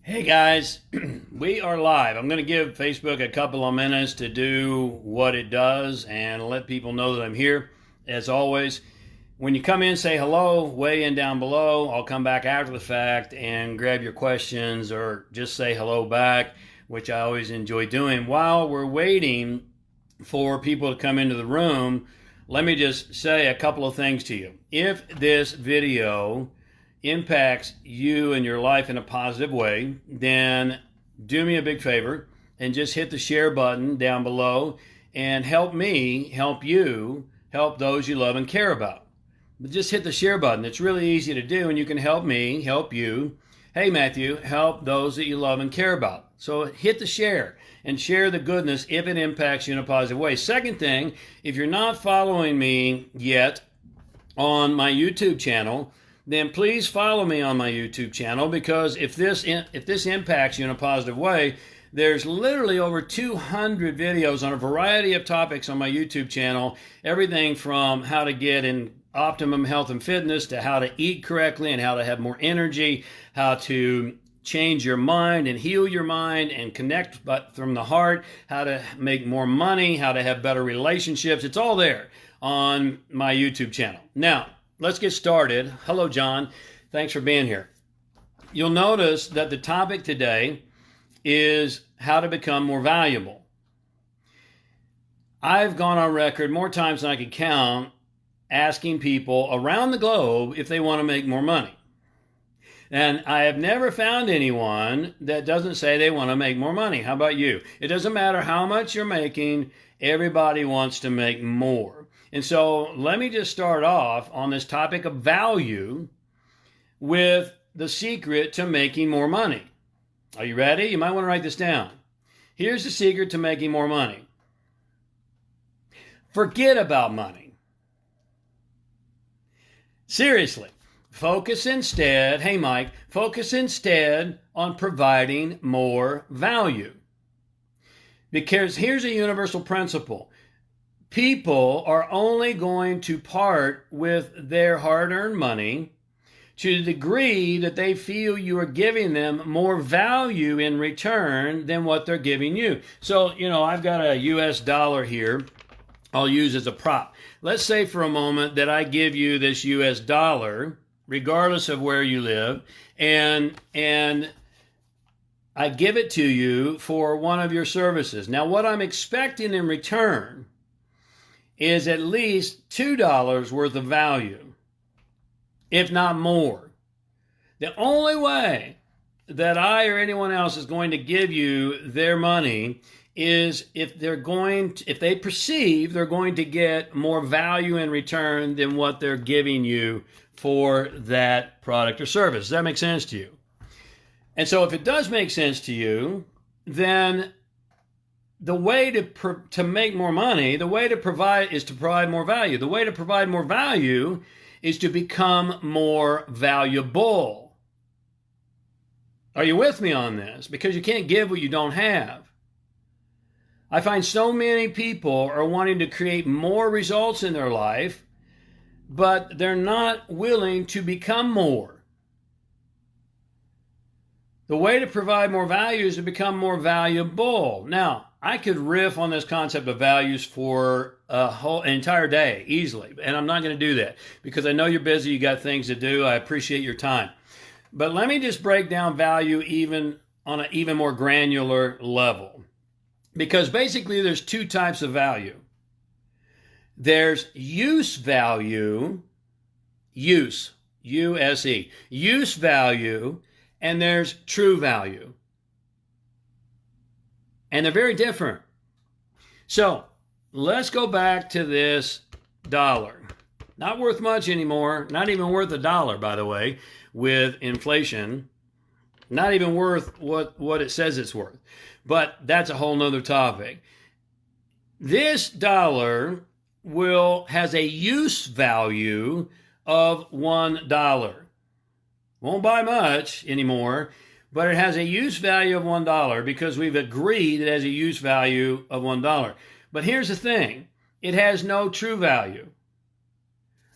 Hey guys, we are live. I'm going to give Facebook a couple of minutes to do what it does and let people know that I'm here. As always, when you come in, say hello, weigh in down below. I'll come back after the fact and grab your questions or just say hello back, which I always enjoy doing. While we're waiting for people to come into the room, let me just say a couple of things to you. If this video impacts you and your life in a positive way, then do me a big favor and just hit the share button down below and help me help you help those you love and care about. But just hit the share button. It's really easy to do, and you can help me help you. Hey Matthew, help those that you love and care about. So hit the share and share the goodness if it impacts you in a positive way. Second thing, if you're not following me yet on my YouTube channel, then please follow me on my YouTube channel, because if this impacts you in a positive way, there's literally over 200 videos on a variety of topics on my YouTube channel. Everything from how to get in optimum health and fitness to how to eat correctly and how to have more energy, how to change your mind and heal your mind and connect but from the heart, how to make more money, how to have better relationships. It's all there on my YouTube channel. Now, let's get started. Hello, John. Thanks for being here. You'll notice that the topic today is how to become more valuable. I've gone on record more times than I could count asking people around the globe if they want to make more money. And I have never found anyone that doesn't say they want to make more money. How about you? It doesn't matter how much you're making, everybody wants to make more. And so let me just start off on this topic of value with the secret to making more money. Are you ready? You might want to write this down. Here's the secret to making more money. Forget about money. Seriously. Focus instead, hey Mike, focus instead on providing more value. Because here's a universal principle. People are only going to part with their hard-earned money to the degree that they feel you are giving them more value in return than what they're giving you. So, I've got a US dollar here I'll use as a prop. Let's say for a moment that I give you this US dollar, regardless of where you live, and I give it to you for one of your services. Now, what I'm expecting in return is at least $2 worth of value, if not more. The only way that I or anyone else is going to give you their money is if they perceive they're going to get more value in return than what they're giving you for that product or service. Does that make sense to you? And so if it does make sense to you, then the way to make more money, the way to provide is to provide more value. The way to provide more value is to become more valuable. Are you with me on this? Because you can't give what you don't have. I find so many people are wanting to create more results in their life, but they're not willing to become more. The way to provide more value is to become more valuable. Now, I could riff on this concept of values for an entire day easily, and I'm not going to do that because I know you're busy, you got things to do. I appreciate your time. But let me just break down value even on an even more granular level. Because basically there's two types of value. There's use value, use, U-S-E, use value, and there's true value. And they're very different. So let's go back to this dollar. Not worth much anymore, not even worth $1, by the way, with inflation. Not even worth what it says it's worth. But that's a whole nother topic. This dollar has a use value of $1. Won't buy much anymore, but it has a use value of $1 because we've agreed it has a use value of $1. But here's the thing. It has no true value.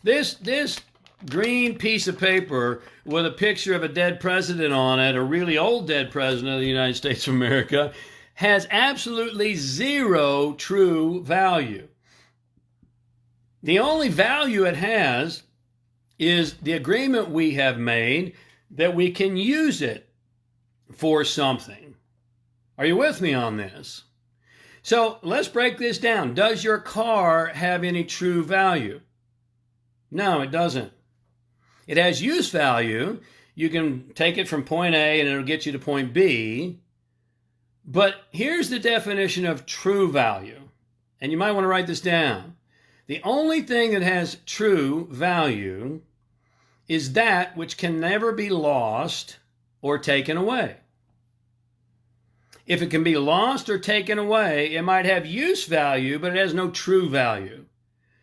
This green piece of paper with a picture of a dead president on it, a really old dead president of the United States of America, has absolutely zero true value. The only value it has is the agreement we have made that we can use it for something. Are you with me on this? So let's break this down. Does your car have any true value? No, it doesn't. It has use value. You can take it from point A and it'll get you to point B. But here's the definition of true value. And you might want to write this down. The only thing that has true value is that which can never be lost or taken away. If it can be lost or taken away, it might have use value, but it has no true value.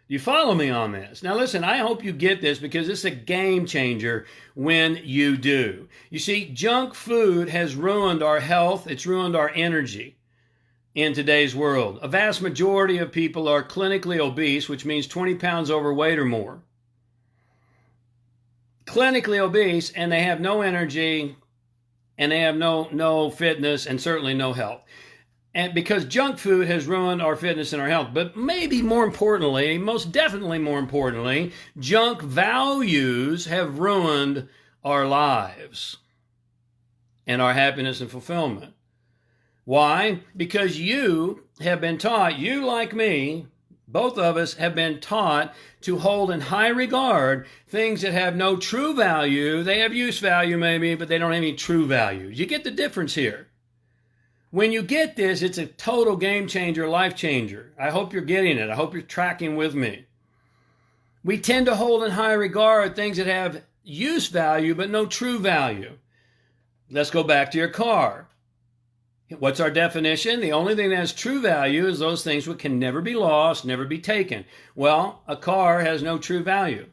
You follow me on this? Now listen, I hope you get this because it's a game changer when you do. You see, junk food has ruined our health. It's ruined our energy in today's world. A vast majority of people are clinically obese, which means 20 pounds overweight or more. Clinically obese, and they have no energy, and they have no fitness, and certainly no health. And because junk food has ruined our fitness and our health. But maybe more importantly, most definitely more importantly, junk values have ruined our lives and our happiness and fulfillment. Why? Because you have been taught, you like me, both of us have been taught to hold in high regard things that have no true value. They have use value maybe, but they don't have any true value. You get the difference here. When you get this, it's a total game changer, life changer. I hope you're getting it. I hope you're tracking with me. We tend to hold in high regard things that have use value, but no true value. Let's go back to your car. What's our definition? The only thing that has true value is those things that can never be lost, never be taken. Well, a car has no true value.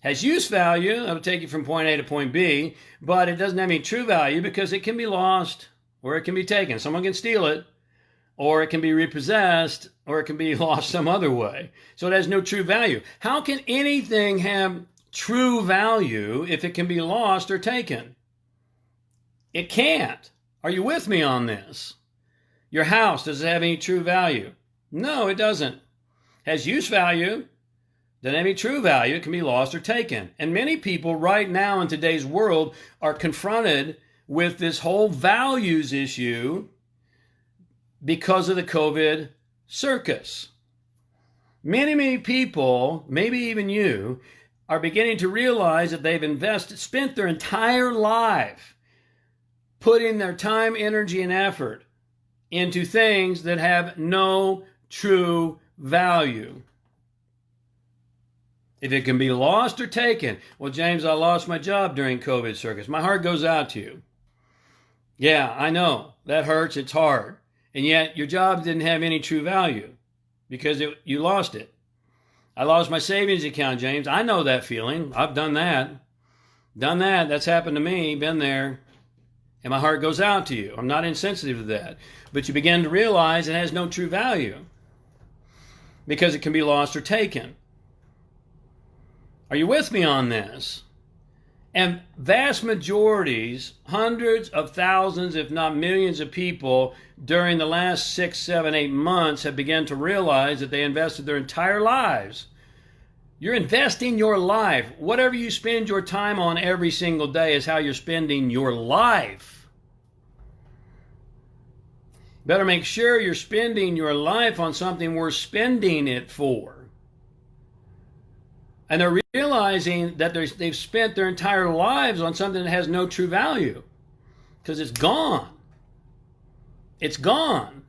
Has use value, it'll take you from point A to point B, but it doesn't have any true value because it can be lost or it can be taken. Someone can steal it, or it can be repossessed, or it can be lost some other way. So it has no true value. How can anything have true value if it can be lost or taken? It can't. Are you with me on this? Your house, does it have any true value? No, it doesn't. It has use value, doesn't have any true value. It can be lost or taken. And many people right now in today's world are confronted with this whole values issue because of the COVID circus. Many people, maybe even you, are beginning to realize that they've spent their entire life putting their time, energy, and effort into things that have no true value. If it can be lost or taken, well, James, I lost my job during COVID circus. My heart goes out to you. Yeah, I know. That hurts. It's hard. And yet your job didn't have any true value because you lost it. I lost my savings account, James. I know that feeling. I've done that. That's happened to me. Been there. And my heart goes out to you. I'm not insensitive to that. But you begin to realize it has no true value because it can be lost or taken. Are you with me on this? And vast majorities, hundreds of thousands, if not millions of people during the last 6, 7, 8 months have begun to realize that they invested their entire lives. You're investing your life. Whatever you spend your time on every single day is how you're spending your life. Better make sure you're spending your life on something worth spending it for. And they're realizing that they've spent their entire lives on something that has no true value because it's gone. It's gone.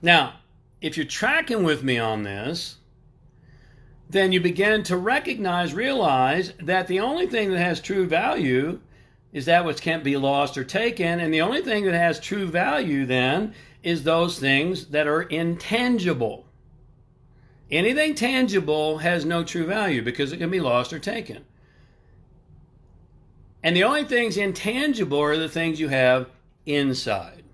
Now, if you're tracking with me on this, then you begin to realize that the only thing that has true value is that which can't be lost or taken. And the only thing that has true value then is those things that are intangible. Anything tangible has no true value because it can be lost or taken. And the only things intangible are the things you have inside.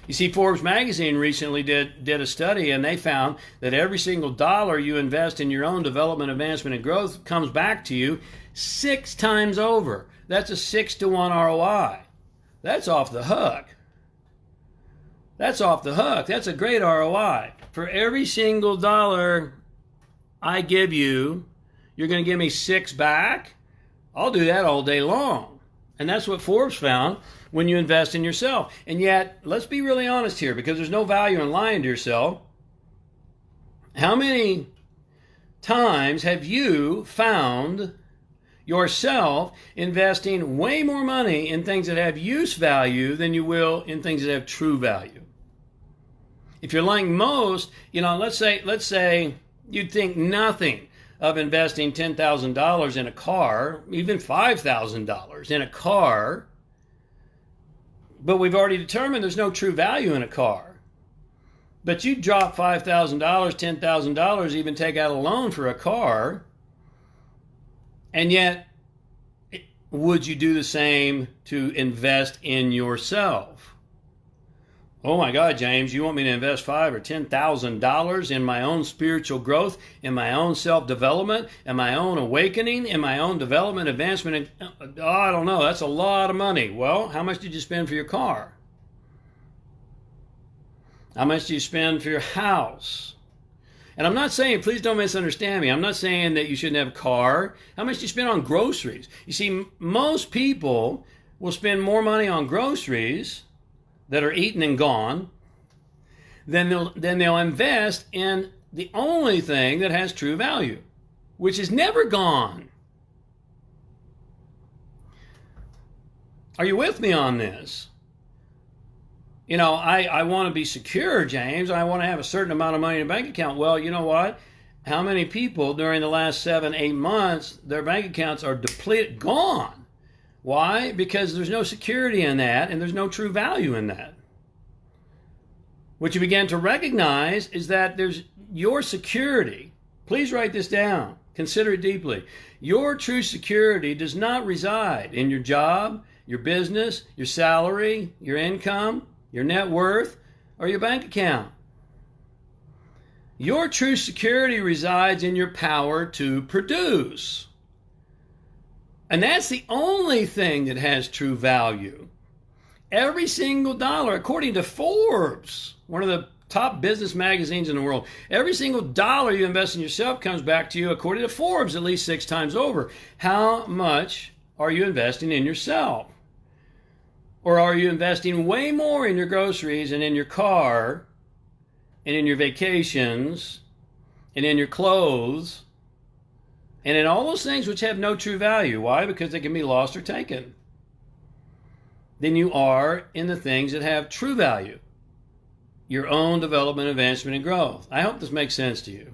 You see, Forbes magazine recently did a study, and they found that every single dollar you invest in your own development, advancement, and growth comes back to you 6 times over. That's a 6-to-1 ROI. That's off the hook. That's off the hook. That's a great ROI. For every single dollar I give you, you're going to give me 6 back? I'll do that all day long. And that's what Forbes found when you invest in yourself. And yet, let's be really honest here, because there's no value in lying to yourself. How many times have you found yourself investing way more money in things that have use value than you will in things that have true value? If you're like most, let's say you'd think nothing of investing $10,000 in a car, even $5,000 in a car, but we've already determined there's no true value in a car. But you drop $5,000, $10,000, even take out a loan for a car, and yet would you do the same to invest in yourself? Oh my God, James, you want me to invest $5,000 or $10,000 in my own spiritual growth, in my own self-development, in my own awakening, in my own development, advancement? I don't know. That's a lot of money. Well, how much did you spend for your car? How much do you spend for your house? And I'm not saying, please don't misunderstand me, I'm not saying that you shouldn't have a car. How much do you spend on groceries? You see, most people will spend more money on groceries that are eaten and gone than they'll invest in the only thing that has true value, which is never gone. Are you with me on this? I want to be secure, James. I want to have a certain amount of money in a bank account. Well, you know what? How many people during the last 7-8 months, their bank accounts are depleted, gone? Why? Because there's no security in that, and there's no true value in that. What you begin to recognize is that there's your security. Please write this down. Consider it deeply. Your true security does not reside in your job, your business, your salary, your income, your net worth, or your bank account. Your true security resides in your power to produce. And that's the only thing that has true value. Every single dollar, according to Forbes, one of the top business magazines in the world, every single dollar you invest in yourself comes back to you, according to Forbes, at least 6 times over. How much are you investing in yourself? Or are you investing way more in your groceries and in your car and in your vacations and in your clothes and in all those things which have no true value? Why? Because they can be lost or taken. Than you are in the things that have true value, your own development, advancement, and growth. I hope this makes sense to you.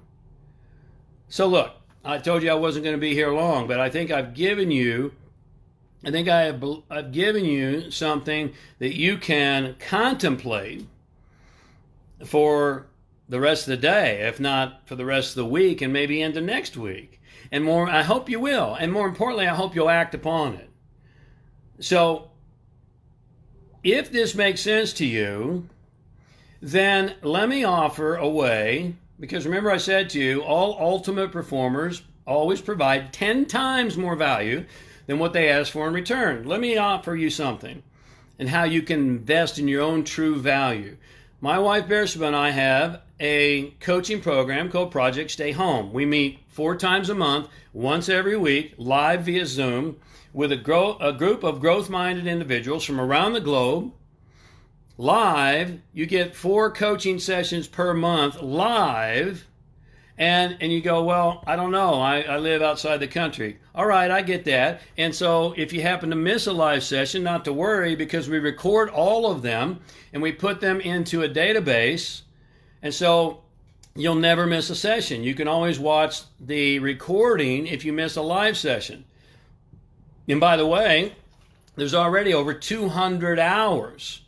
So look, I told you I wasn't going to be here long, but I think I've given you something that you can contemplate for the rest of the day, if not for the rest of the week and maybe into next week. And more, I hope you will. And more importantly, I hope you'll act upon it. So, if this makes sense to you, then let me offer a way, because remember I said to you, all ultimate performers always provide 10 times more value than what they ask for in return. Let me offer you something and how you can invest in your own true value. My wife Bersabeh and I have a coaching program called Project Stay Home. We meet 4 times a month, once every week, live via Zoom, with a group of growth-minded individuals from around the globe. Live, you get 4 coaching sessions per month live, and you go, well, I don't know, I live outside the country. All right, I get that. And so if you happen to miss a live session, not to worry, because we record all of them and we put them into a database, and so you'll never miss a session. You can always watch the recording if you miss a live session. And by the way, there's already over 200 hours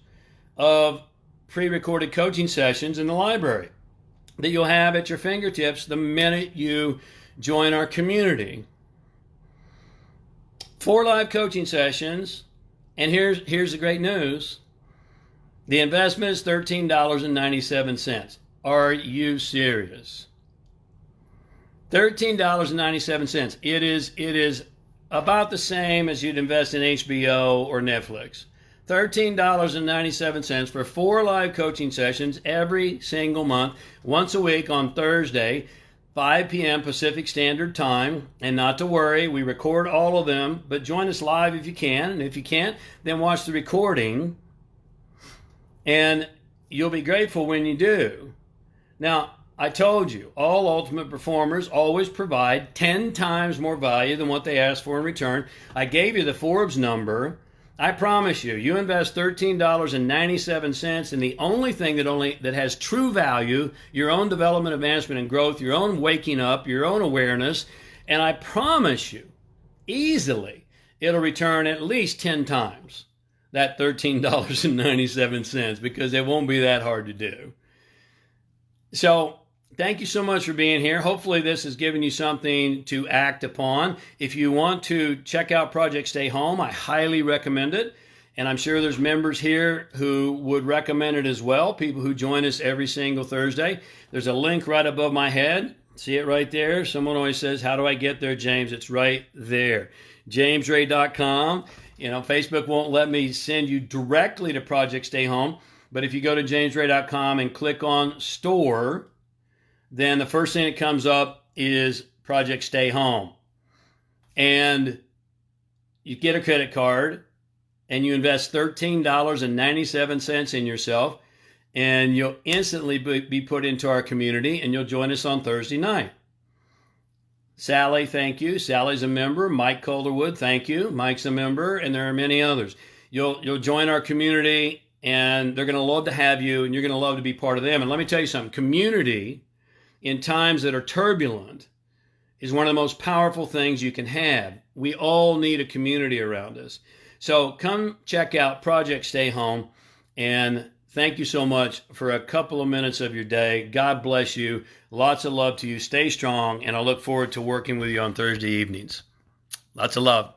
of pre-recorded coaching sessions in the library that you'll have at your fingertips the minute you join our community. 4 live coaching sessions, and here's the great news. The investment is $13.97. Are you serious? $13.97. It is about the same as you'd invest in HBO or Netflix. $13.97 for 4 live coaching sessions every single month, once a week on Thursday, 5 p.m. Pacific Standard Time. And not to worry, we record all of them, but join us live if you can. And if you can't, then watch the recording. And you'll be grateful when you do. Now, I told you, all ultimate performers always provide 10 times more value than what they ask for in return. I gave you the Forbes number. I promise you, you invest $13.97 in the only thing that has true value, your own development, advancement, and growth, your own waking up, your own awareness, and I promise you, easily, it'll return at least 10 times that $13.97 because it won't be that hard to do. So, thank you so much for being here. Hopefully this has given you something to act upon. If you want to check out Project Stay Home, I highly recommend it. And I'm sure there's members here who would recommend it as well, people who join us every single Thursday. There's a link right above my head. See it right there? Someone always says, how do I get there, James? It's right there. jamesarthurray.com. Facebook won't let me send you directly to Project Stay Home. But if you go to jamesarthurray.com and click on store, then the first thing that comes up is Project Stay Home. And you get a credit card and you invest $13.97 in yourself, and you'll instantly be put into our community, and you'll join us on Thursday night. Sally, thank you. Sally's a member. Mike Calderwood, thank you. Mike's a member, and there are many others. You'll join our community, and they're going to love to have you, and you're going to love to be part of them. And let me tell you something. Community in times that are turbulent is one of the most powerful things you can have. We all need a community around us. So come check out Project Stay Home, and thank you so much for a couple of minutes of your day. God bless you. Lots of love to you. Stay strong, and I look forward to working with you on Thursday evenings. Lots of love.